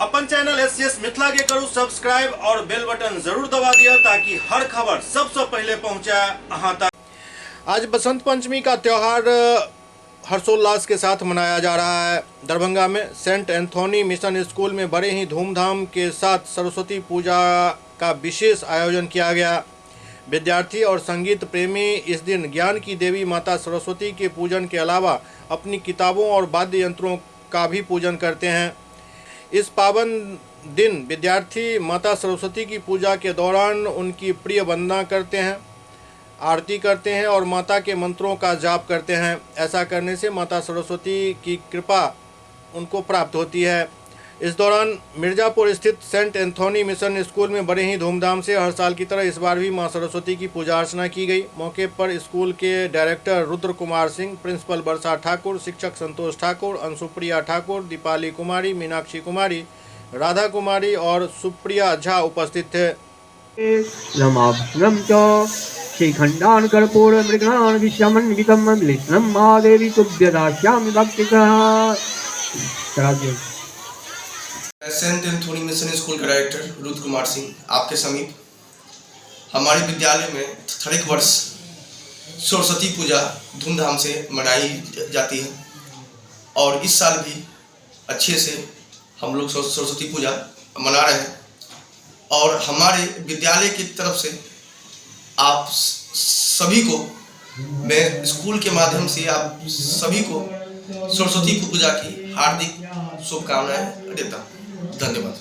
अपन channel SCS Mithila के करू subscribe और बेल बटन जरूर दबा दिया ताकि हर खबर सबसे पहले पहुंचे अहां तक। आज बसंत पंचमी का त्यौहार हर्षोल्लास के साथ मनाया जा रहा है। दरभंगा में सेंट एंथोनी मिशन स्कूल में बड़े ही धूमधाम के साथ सरस्वती पूजा का विशेष आयोजन किया गया। विद्यार्थी और संगीत प्रेमी इस दिन ज्ञान की देवी माता सरस्वती के पूजन के अलावा अपनी किताबों और वाद्य यंत्रों का भी पूजन करते हैं। इस पावन दिन विद्यार्थी माता सरस्वती की पूजा के दौरान उनकी प्रिय वंदना करते हैं, आरती करते हैं और माता के मंत्रों का जाप करते हैं। ऐसा करने से माता सरस्वती की कृपा उनको प्राप्त होती है। इस दौरान मिर्ज़ापुर स्थित सेंट एंथोनी मिशन स्कूल में बड़े ही धूमधाम से हर साल की तरह इस बार भी मां सरस्वती की पूजा अर्चना की गई। मौके पर स्कूल के डायरेक्टर रुद्र कुमार सिंह, प्रिंसिपल वर्षा ठाकुर, शिक्षक संतोष ठाकुर, अंशुप्रिया ठाकुर, दीपाली कुमारी, मीनाक्षी कुमारी, राधा कुमारी और सुप्रिया झा उपस्थित थे। श्रीखंडान कर्पूर मृगणान विषमन्वितम विष्णुम महादेवी तुभ्यदास्यामि भक्तिकः। सेंट एंथोनी मिशन स्कूल का डायरेक्टर रुद्र कुमार सिंह आपके समीप हमारे विद्यालय में हर एक वर्ष सरस्वती पूजा धूमधाम से मनाई जाती है और इस साल भी अच्छे से हम लोग सरस्वती पूजा मना रहे हैं। और हमारे विद्यालय की तरफ से आप सभी को, मैं स्कूल के माध्यम से आप सभी को सरस्वती पूजा की हार्दिक शुभकामनाएं देता हूँ। धन्यवाद।